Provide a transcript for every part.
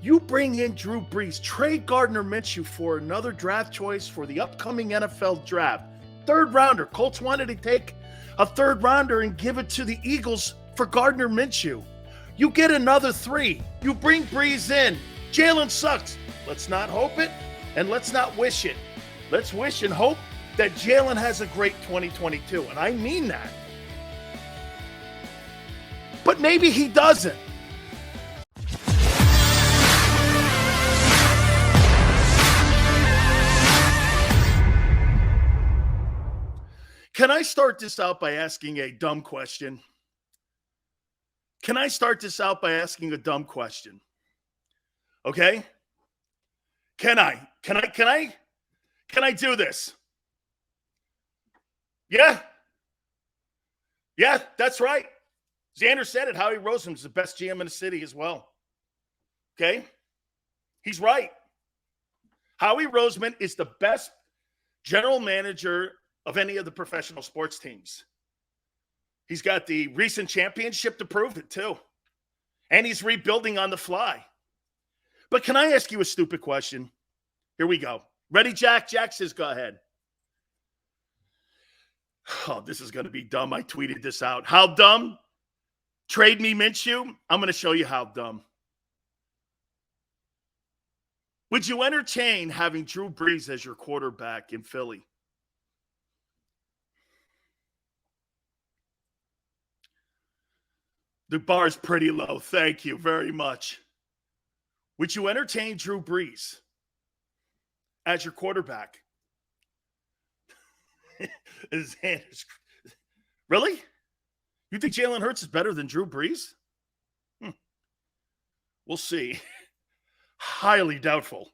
You bring in Drew Brees, trade Gardner Minshew for another draft choice for the upcoming NFL draft. Third rounder. Colts wanted to take a third rounder and give it to the Eagles for Gardner Minshew. You get another 3. You bring Brees in. Jalen sucks. Let's not hope it, and let's not wish it. Let's wish and hope that Jalen has a great 2022, and I mean that. But maybe he doesn't. Can I start this out by asking a dumb question? Okay? Can I do this? Yeah. Yeah, that's right. Xander said it. Howie Roseman's the best GM in the city as well. Okay? He's right. Howie Roseman is the best general manager of any of the professional sports teams. He's got the recent championship to prove it, too. And he's rebuilding on the fly. But can I ask you a stupid question? Here we go. Ready, Jack? Jack says, go ahead. Oh, this is going to be dumb. I tweeted this out. How dumb? Trade me Minshew? I'm going to show you how dumb. Would you entertain having Drew Brees as your quarterback in Philly? The bar is pretty low. Thank you very much. Would you entertain Drew Brees as your quarterback? Really? You think Jalen Hurts is better than Drew Brees? We'll see. Highly doubtful.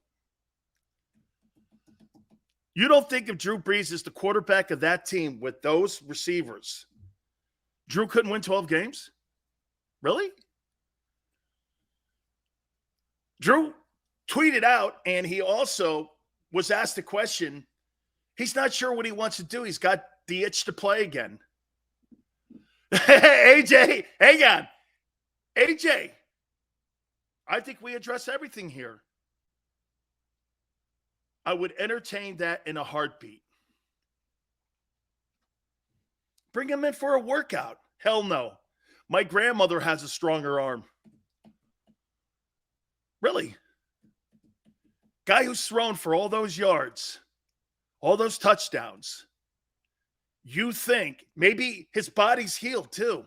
You don't think if Drew Brees is the quarterback of that team with those receivers, Drew couldn't win 12 games? Really? Drew tweeted out, and he also was asked a question. He's not sure what he wants to do. He's got the itch to play again. AJ, hang on. AJ, I think we address everything here. I would entertain that in a heartbeat. Bring him in for a workout. Hell no. My grandmother has a stronger arm. Really? Guy who's thrown for all those yards, all those touchdowns. You think maybe his body's healed too.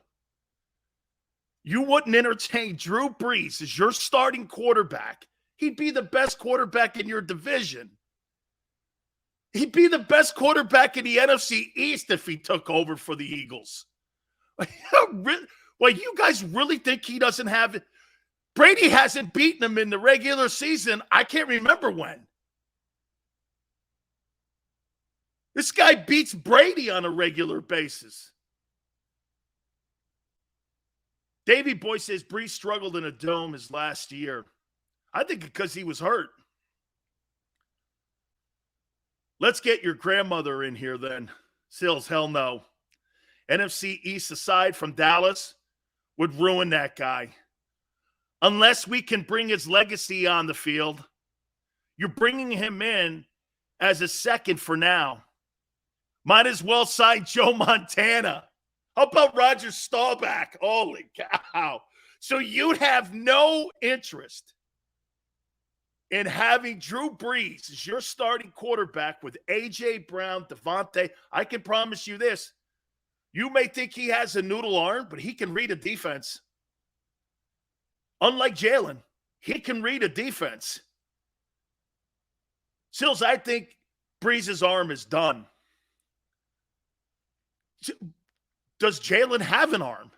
You wouldn't entertain Drew Brees as your starting quarterback. He'd be the best quarterback in your division. He'd be the best quarterback in the NFC East if he took over for the Eagles. Well, you guys really think he doesn't have it? Brady hasn't beaten him in the regular season. I can't remember when. This guy beats Brady on a regular basis. Davey Boy says Brees struggled in a dome his last year. I think because he was hurt. Let's get your grandmother in here then. Silz, hell no. NFC East aside from Dallas would ruin that guy. Unless we can bring his legacy on the field. You're bringing him in as a second for now. Might as well sign Joe Montana. How about Roger Staubach? Holy cow. So you'd have no interest in having Drew Brees as your starting quarterback with A.J. Brown, Devontae. I can promise you this. You may think he has a noodle arm, but he can read a defense. Unlike Jalen, he can read a defense. Sills, I think Brees' arm is done. Does Jalen have an arm?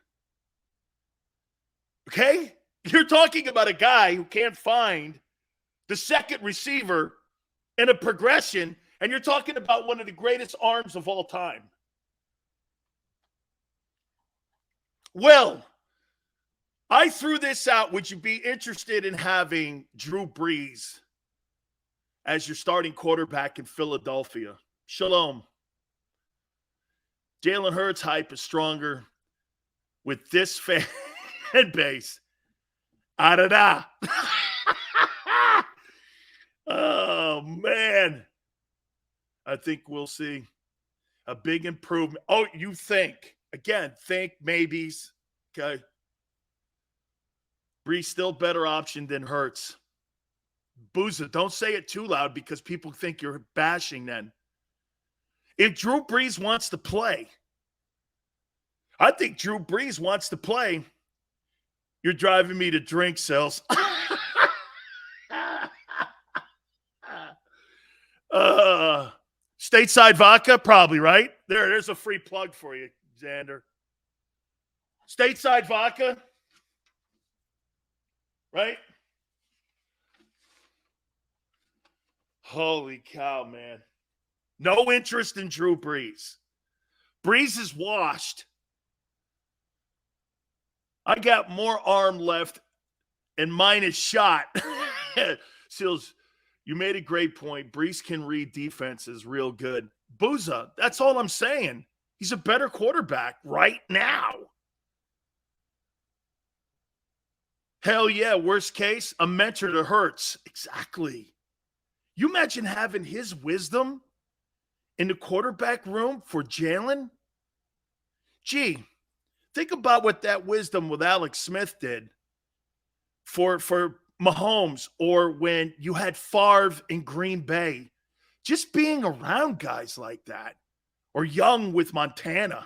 Okay? You're talking about a guy who can't find the second receiver in a progression, and you're talking about one of the greatest arms of all time. Well, I threw this out. Would you be interested in having Drew Brees as your starting quarterback in Philadelphia? Shalom. Jalen Hurts' hype is stronger with this fan base. Ah-da-da. I think we'll see a big improvement. Oh, you think. Again, think maybes. Okay. Brees still better option than Hurts. Booza, don't say it too loud because people think you're bashing then. If Drew Brees wants to play, I think Drew Brees wants to play. You're driving me to drink, Silz. Stateside vodka, probably, right? There's a free plug for you, Xander. Stateside vodka, right? Holy cow, man. No interest in Drew Brees. Brees is washed. I got more arm left, and mine is shot. Silz, you made a great point. Brees can read defenses real good. Booza, that's all I'm saying. He's a better quarterback right now. Hell yeah, worst case, a mentor to Hurts. Exactly. You imagine having his wisdom in the quarterback room for Jalen? Gee, think about what that wisdom with Alex Smith did for Mahomes, or when you had Favre in Green Bay. Just being around guys like that, or Young with Montana.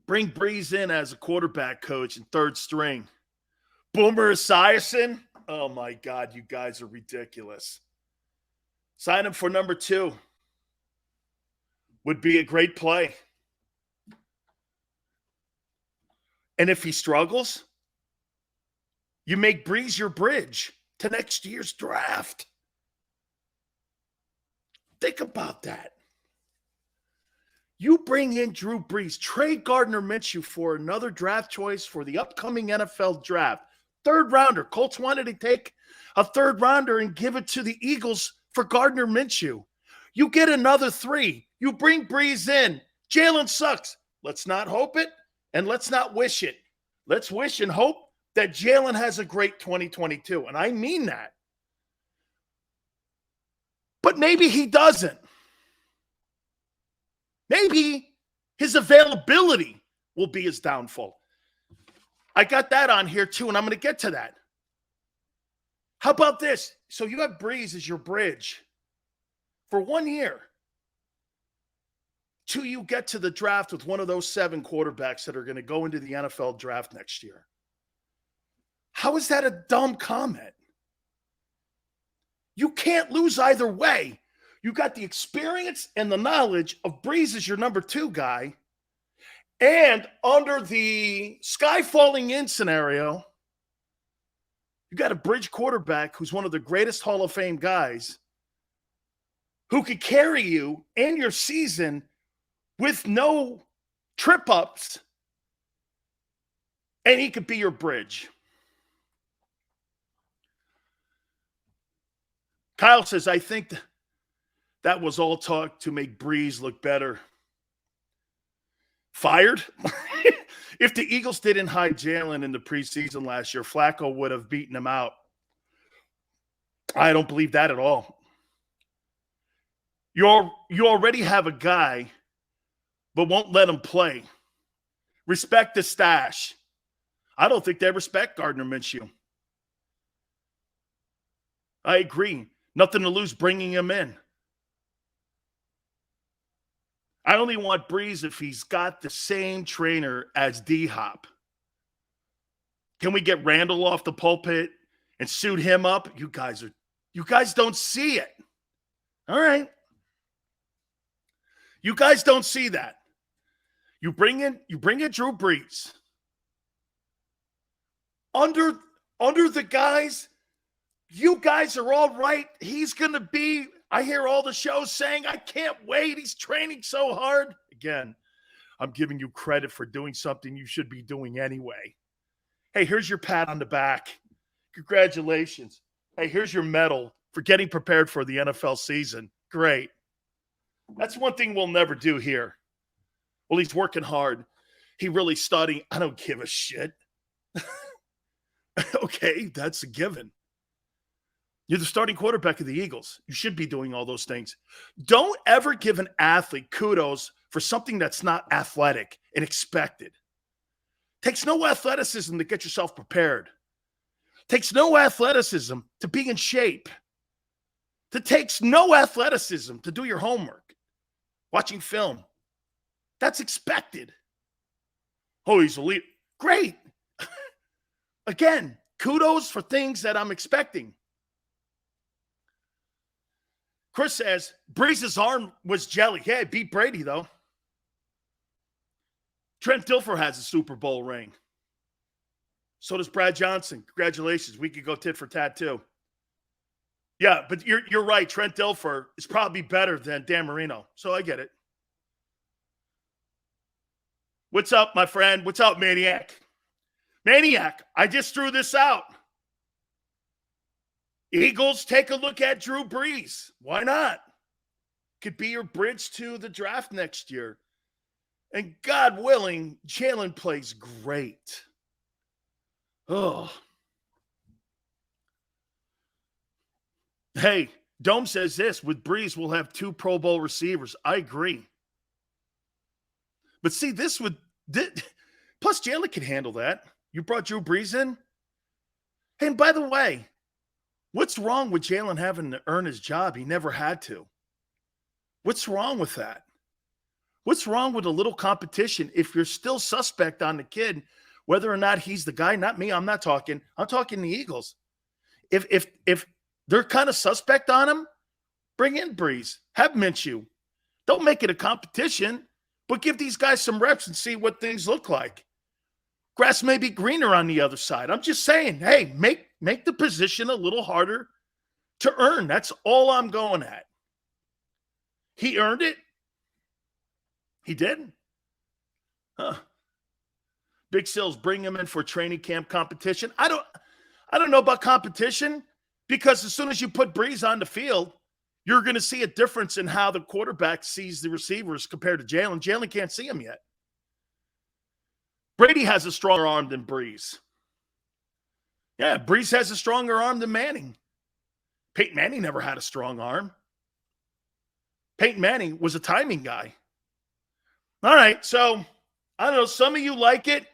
Bring Brees in as a quarterback coach and third string. Boomer Esiason? Oh, my God, you guys are ridiculous. Sign him for number 2. Would be a great play. And if he struggles, you make Brees your bridge to next year's draft. Think about that. You bring in Drew Brees, trade Gardner Minshew for another draft choice for the upcoming NFL draft. Third rounder. Colts wanted to take a third rounder and give it to the Eagles for Gardner Minshew. You get another 3. You bring Brees in. Jalen sucks. Let's not hope it, and let's not wish it. Let's wish and hope that Jalen has a great 2022, and I mean that. But maybe he doesn't. Maybe his availability will be his downfall. I got that on here too, and I'm going to get to that. How about this? So you have Brees as your bridge for 1 year till you get to the draft with one of those 7 quarterbacks that are going to go into the NFL draft next year. How is that a dumb comment? You can't lose either way. You got the experience and the knowledge of Brees as your number 2 guy. And under the sky falling in scenario, you got a bridge quarterback who's one of the greatest Hall of Fame guys who could carry you and your season with no trip-ups, and he could be your bridge. Kyle says, I think that was all talk to make Brees look better. Fired? If the Eagles didn't hide Jalen in the preseason last year, Flacco would have beaten him out. I don't believe that at all. You already have a guy, but won't let him play. Respect the stash. I don't think they respect Gardner Minshew. I agree. Nothing to lose bringing him in. I only want Brees if he's got the same trainer as D-Hop. Can we get Randall off the pulpit and suit him up? You guys don't see it. All right. You guys don't see that. You bring in Drew Brees. Under the guys, you guys are all right. He's going to be, I hear all the shows saying, I can't wait. He's training so hard. Again, I'm giving you credit for doing something you should be doing anyway. Hey, here's your pat on the back. Congratulations. Hey, here's your medal for getting prepared for the NFL season. Great. That's one thing we'll never do here. Well, he's working hard. He really studying. I don't give a shit. Okay, that's a given. You're the starting quarterback of the Eagles. You should be doing all those things. Don't ever give an athlete kudos for something that's not athletic and expected. Takes no athleticism to get yourself prepared. Takes no athleticism to be in shape. It takes no athleticism to do your homework. Watching film. That's expected. Oh, he's elite. Great. Again, kudos for things that I'm expecting. Chris says, Brees' arm was jelly. Yeah, he beat Brady, though. Trent Dilfer has a Super Bowl ring. So does Brad Johnson. Congratulations. We could go tit for tat, too. Yeah, but you're right. Trent Dilfer is probably better than Dan Marino. So I get it. What's up, my friend? What's up, Maniac? Maniac, I just threw this out. Eagles, take a look at Drew Brees. Why not? Could be your bridge to the draft next year. And God willing, Jalen plays great. Oh. Hey, Dome says this. With Brees, we'll have 2 Pro Bowl receivers. I agree. But see, plus Jalen can handle that. You brought Drew Brees in? Hey, and by the way, what's wrong with Jalen having to earn his job? He never had to. What's wrong with that? What's wrong with a little competition if you're still suspect on the kid, whether or not he's the guy? Not me. I'm talking the Eagles. If they're kind of suspect on him, bring in Brees. Have Minshew. Don't make it a competition, but give these guys some reps and see what things look like. Grass may be greener on the other side. I'm just saying, hey, make the position a little harder to earn. That's all I'm going at. He earned it. He did. Huh. Big Silz, bring him in for training camp competition. I don't know about competition because as soon as you put Brees on the field, you're going to see a difference in how the quarterback sees the receivers compared to Jalen. Jalen can't see him yet. Brady has a stronger arm than Brees. Yeah, Brees has a stronger arm than Manning. Peyton Manning never had a strong arm. Peyton Manning was a timing guy. All right, so I don't know. Some of you like it.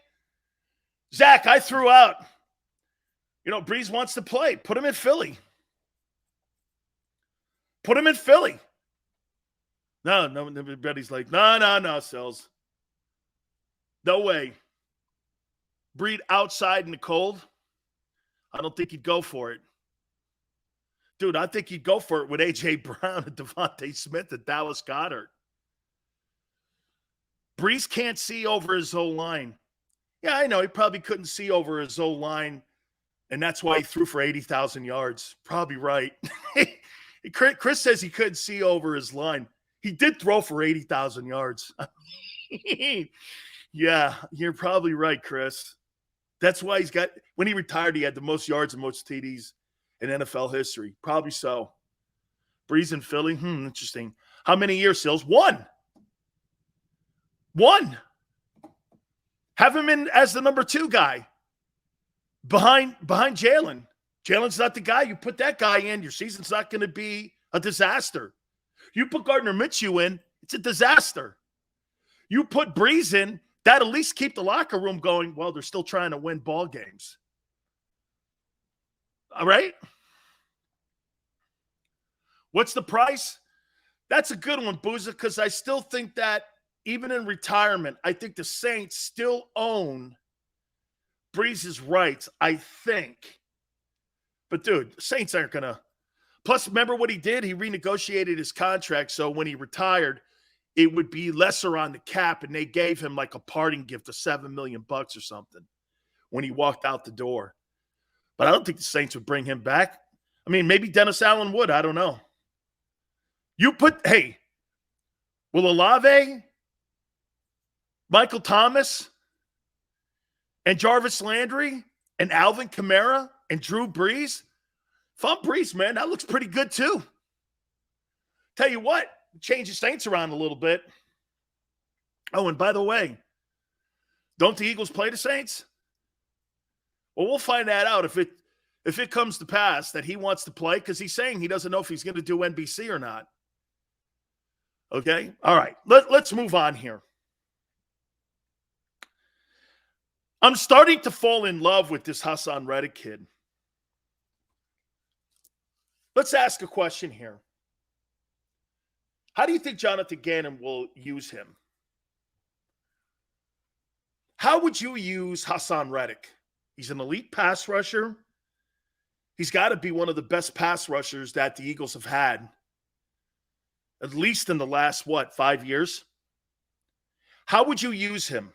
Zach, I threw out. Brees wants to play. Put him in Philly. Put him in Philly. No, everybody's like, no, Silz. No way. Breed outside in the cold. I don't think he'd go for it. Dude, I think he'd go for it with A.J. Brown and Devontae Smith and Dallas Goedert. Brees can't see over his O-line. Yeah, I know. He probably couldn't see over his O-line, and that's why he threw for 80,000 yards. Probably right. Chris says he couldn't see over his line. He did throw for 80,000 yards. Yeah, you're probably right, Chris. That's why when he retired, he had the most yards and most TDs in NFL history. Probably so. Brees in Philly. Interesting. How many years, Silz? One. Have him in as the number 2 guy behind Jalen. Jalen's not the guy. You put that guy in, your season's not going to be a disaster. You put Gardner Minshew in, it's a disaster. You put Brees in, that at least keep the locker room going. Well, they're still trying to win ball games. All right? What's the price? That's a good one, Booza, because I still think that even in retirement, I think the Saints still own Brees' rights, I think. But, dude, the Saints aren't going to. Plus, remember what he did? He renegotiated his contract, so when he retired, it would be lesser on the cap, and they gave him like a parting gift of $7 million or something when he walked out the door. But I don't think the Saints would bring him back. I mean, maybe Dennis Allen would. I don't know. Will Olave, Michael Thomas, and Jarvis Landry, and Alvin Kamara, and Drew Brees? If I'm Brees, man, that looks pretty good too. Tell you what, change the Saints around a little bit. Oh, and by the way, don't the Eagles play the Saints? Well, we'll find that out. if it comes to pass that he wants to play, because he's saying he doesn't know if he's going to do NBC or not. Okay? All right. Let's move on here. I'm starting to fall in love with this Haason Reddick kid. Let's ask a question here. How do you think Jonathan Gannon will use him? How would you use Haason Reddick? He's an elite pass rusher. He's got to be one of the best pass rushers that the Eagles have had, at least in the last, 5 years? How would you use him?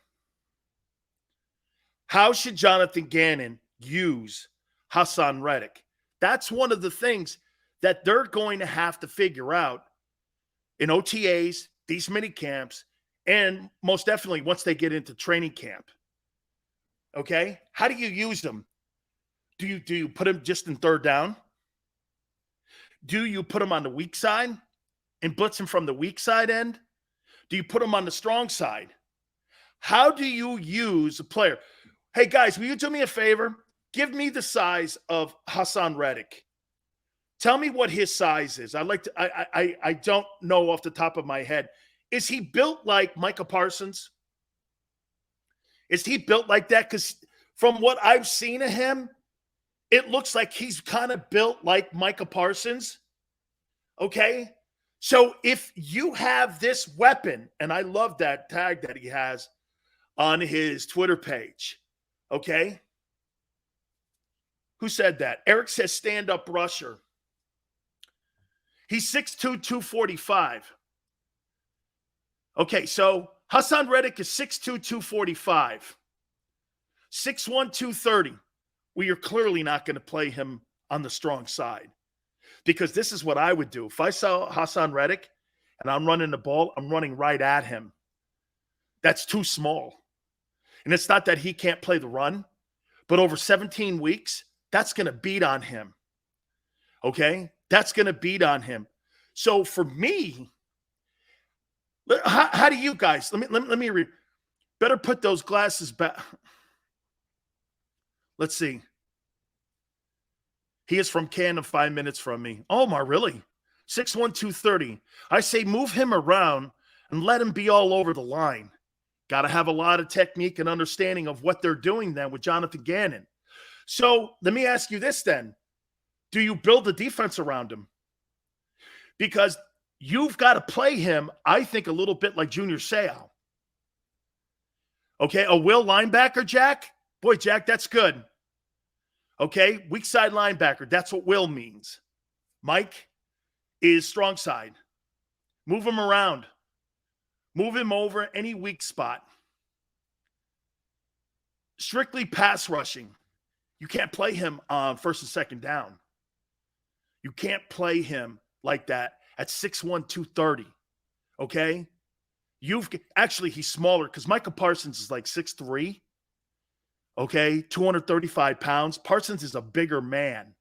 How should Jonathan Gannon use Haason Reddick? That's one of the things that they're going to have to figure out in OTAs, these mini camps, and most definitely once they get into training camp. Okay? How do you use them? Do you put him just in third down? Do you put him on the weak side and blitz him from the weak side end? Do you put him on the strong side? How do you use a player? Hey, guys, will you do me a favor? Give me the size of Haason Reddick. Tell me what his size is. I don't know off the top of my head. Is he built like Micah Parsons? Is he built like that? Because from what I've seen of him, it looks like he's kind of built like Micah Parsons. Okay? So if you have this weapon, and I love that tag that he has on his Twitter page, okay? Who said that? Eric says stand-up rusher. He's 6'2", 245. Okay, so Haason Reddick is 6'2", 245. 6'1", 230. We are clearly not going to play him on the strong side, because this is what I would do. If I saw Haason Reddick and I'm running the ball, I'm running right at him. That's too small. And it's not that he can't play the run, but over 17 weeks, that's going to beat on him. Okay? That's going to beat on him. So for me, how do you guys, let me read. Better put those glasses back. Let's see. He is from Canada, 5 minutes from me. Oh, my, really? 6'1", 230. I say move him around and let him be all over the line. Got to have a lot of technique and understanding of what they're doing then with Jonathan Gannon. So let me ask you this then. Do you build a defense around him? Because you've got to play him, I think, a little bit like Junior Seau. Okay, a will linebacker, Jack? Boy, Jack, that's good. Okay, weak side linebacker. That's what will means. Mike is strong side. Move him around. Move him over any weak spot. Strictly pass rushing. You can't play him on first and second down. You can't play him like that at 6'1", 230. Okay? Actually, he's smaller because Micah Parsons is like 6'3". Okay? 235 pounds. Parsons is a bigger man.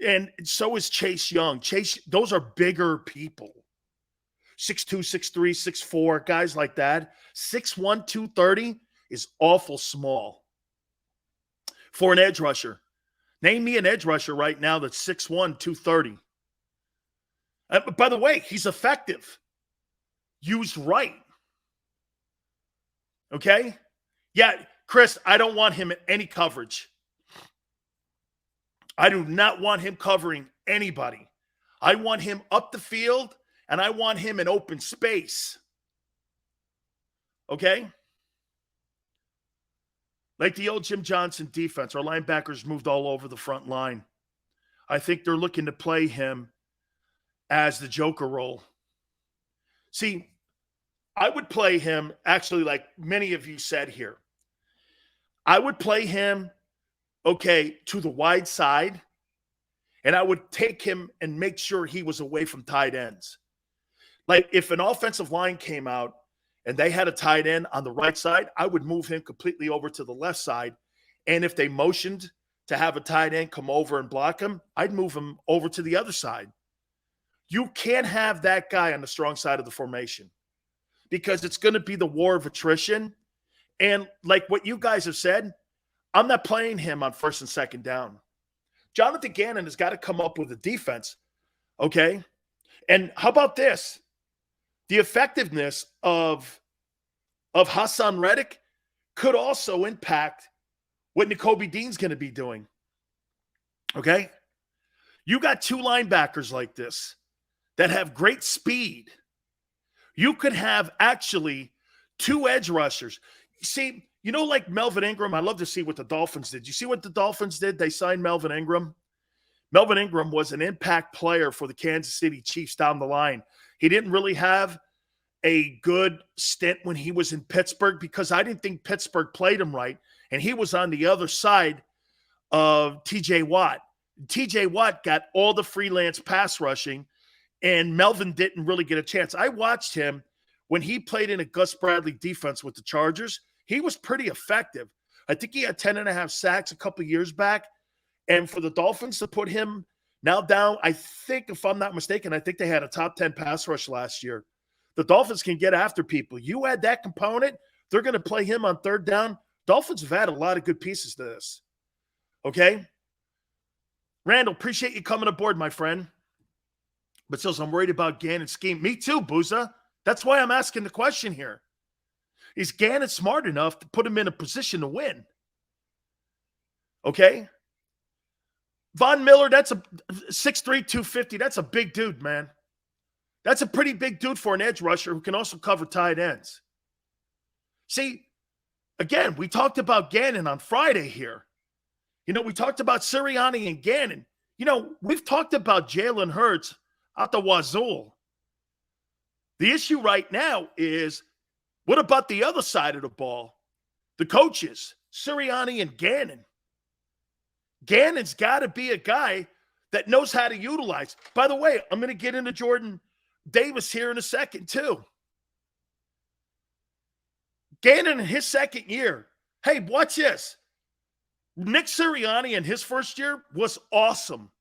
And so is Chase Young. Those are bigger people. 6'2", 6'3", 6'4", guys like that. 6'1", 230 is awful small for an edge rusher. Name me an edge rusher right now that's 6'1", 230. By the way, he's effective. Used right. Okay? Yeah, Chris, I don't want him in any coverage. I do not want him covering anybody. I want him up the field, and I want him in open space. Okay? Like the old Jim Johnson defense, our linebackers moved all over the front line. I think they're looking to play him as the Joker role. See, I would play him, actually, like many of you said here. I would play him, okay, to the wide side, and I would take him and make sure he was away from tight ends. Like if an offensive line came out and they had a tight end on the right side, I would move him completely over to the left side. And if they motioned to have a tight end come over and block him, I'd move him over to the other side. You can't have that guy on the strong side of the formation because it's going to be the war of attrition. And like what you guys have said, I'm not playing him on first and second down. Jonathan Gannon has got to come up with a defense, okay? And how about this? The effectiveness of Haason Reddick could also impact what Nakobe Dean's going to be doing, okay? You got two linebackers like this that have great speed. You could have actually two edge rushers. See, you know, like Melvin Ingram, I love to see what the Dolphins did. You see what the Dolphins did? They signed Melvin Ingram. Melvin Ingram was an impact player for the Kansas City Chiefs down the line. He didn't really have a good stint when he was in Pittsburgh because I didn't think Pittsburgh played him right, and he was on the other side of T.J. Watt. T.J. Watt got all the freelance pass rushing, and Melvin didn't really get a chance. I watched him when he played in a Gus Bradley defense with the Chargers. He was pretty effective. I think he had 10.5 sacks a couple years back. And for the Dolphins to put him now down, I think, if I'm not mistaken, I think they had a top 10 pass rush last year. The Dolphins can get after people. You add that component, they're going to play him on third down. Dolphins have had a lot of good pieces to this. Okay? Randall, appreciate you coming aboard, my friend. But Silz, I'm worried about Gannon's scheme. Me too, Booza. That's why I'm asking the question here. Is Gannon smart enough to put him in a position to win? Okay? Von Miller, that's a 6'3", 250. That's a big dude, man. That's a pretty big dude for an edge rusher who can also cover tight ends. See, again, we talked about Gannon on Friday here. You know, we talked about Sirianni and Gannon. You know, we've talked about Jalen Hurts out the wazoo. The issue right now is, what about the other side of the ball? The coaches, Sirianni and Gannon. Gannon's got to be a guy that knows how to utilize. By the way, I'm going to get into Jordan Davis here in a second, too. Gannon in his second year. Hey, watch this. Nick Sirianni in his first year was awesome.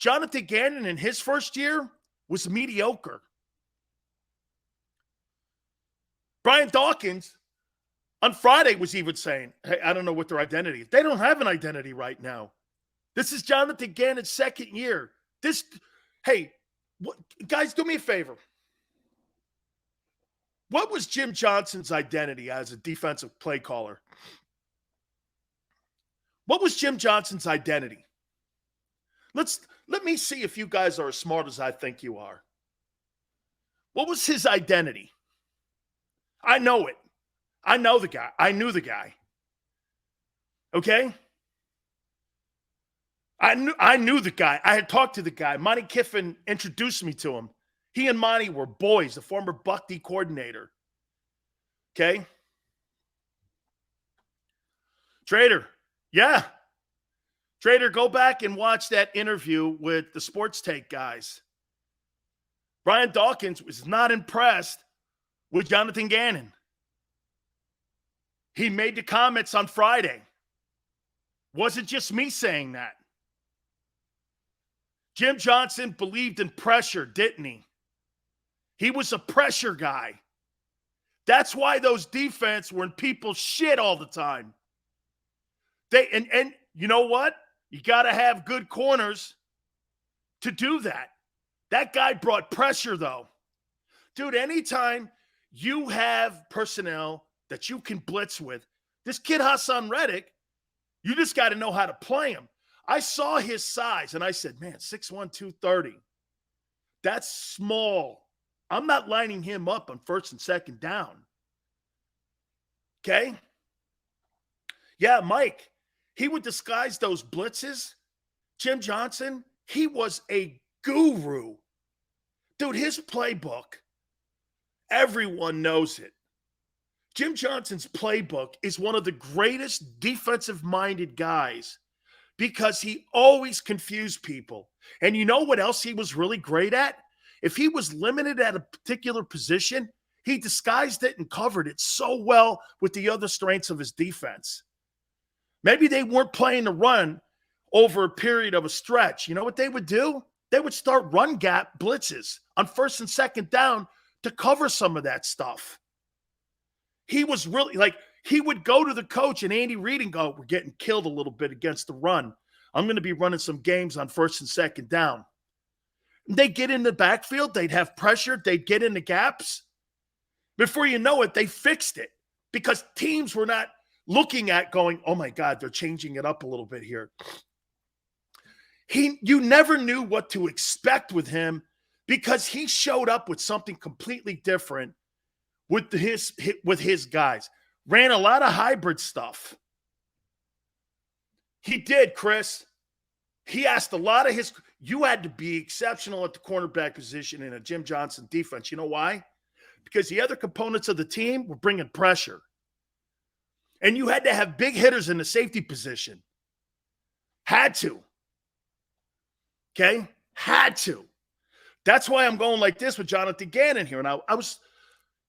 Jonathan Gannon in his first year was mediocre. Brian Dawkins on Friday was even saying, hey, I don't know what their identity is. They don't have an identity right now. This is Jonathan Gannon's second year. Guys, do me a favor. What was Jim Johnson's identity as a defensive play caller? What was Jim Johnson's identity? Let me see if you guys are as smart as I think you are. What was his identity? I know it. I know the guy. I knew the guy. Okay? I knew the guy. I had talked to the guy. Monty Kiffin introduced me to him. He and Monty were boys, the former Buck D coordinator. Okay? Trader. Yeah. Trader, go back and watch that interview with the Sports Take guys. Brian Dawkins was not impressed with Jonathan Gannon. He made the comments on Friday. Wasn't just me saying that. Jim Johnson believed in pressure, didn't he? He was a pressure guy. That's why those defense were in people's shit all the time. And you know what? You got to have good corners to do that. That guy brought pressure, though. Dude, anytime you have personnel that you can blitz with, this kid Haason Reddick, you just got to know how to play him. I saw his size, and I said, man, 6'1", 230. That's small. I'm not lining him up on first and second down. Okay? Yeah, Mike, he would disguise those blitzes. Jim Johnson, he was a guru. Dude, his playbook, everyone knows it. Jim Johnson's playbook is one of the greatest defensive-minded guys because he always confused people. And you know what else he was really great at? If he was limited at a particular position, he disguised it and covered it so well with the other strengths of his defense. Maybe they weren't playing the run over a period of a stretch. You know what they would do? They would start run gap blitzes on first and second down to cover some of that stuff. He was really He would go to the coach and Andy Reid and go, we're getting killed a little bit against the run. I'm going to be running some games on first and second down. They'd get in the backfield. They'd have pressure. They'd get in the gaps. Before you know it, they fixed it because teams were not looking at going, oh, my God, they're changing it up a little bit here. You never knew what to expect with him because he showed up with something completely different with his guys. Ran a lot of hybrid stuff. He did, Chris. He asked a lot of you had to be exceptional at the cornerback position in a Jim Johnson defense. You know why? Because the other components of the team were bringing pressure. And you had to have big hitters in the safety position. Had to. Okay? Had to. That's why I'm going like this with Jonathan Gannon here. And I was,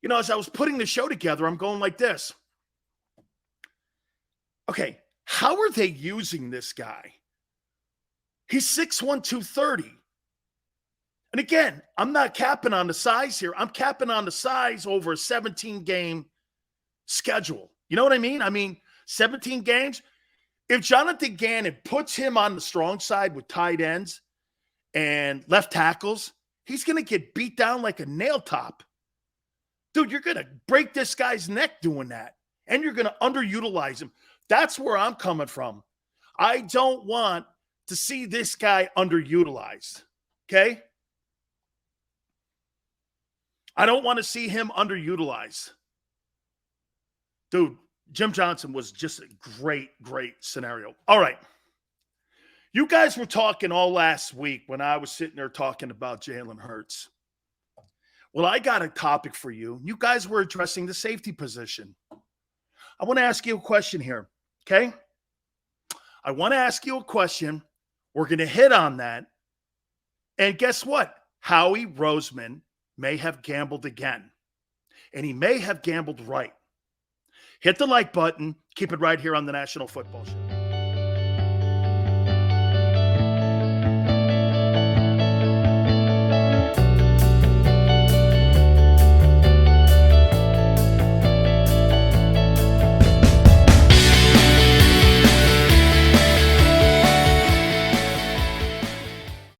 as I was putting the show together, I'm going like this. Okay, how are they using this guy? He's 6'1", 230. And again, I'm not capping on the size here. I'm capping on the size over a 17-game schedule. You know what I mean? 17 games. If Jonathan Gannon puts him on the strong side with tight ends and left tackles, he's going to get beat down like a nail top. Dude, you're going to break this guy's neck doing that. And you're going to underutilize him. That's where I'm coming from. I don't want to see this guy underutilized. Okay? I don't want to see him underutilized. Dude, Jim Johnson was just a great, great scenario. All right. You guys were talking all last week when I was sitting there talking about Jalen Hurts. Well, I got a topic for you. You guys were addressing the safety position. I want to ask you a question here, okay? I want to ask you a question. We're going to hit on that. And guess what? Howie Roseman may have gambled again. And he may have gambled right. Hit the like button. Keep it right here on the National Football Show.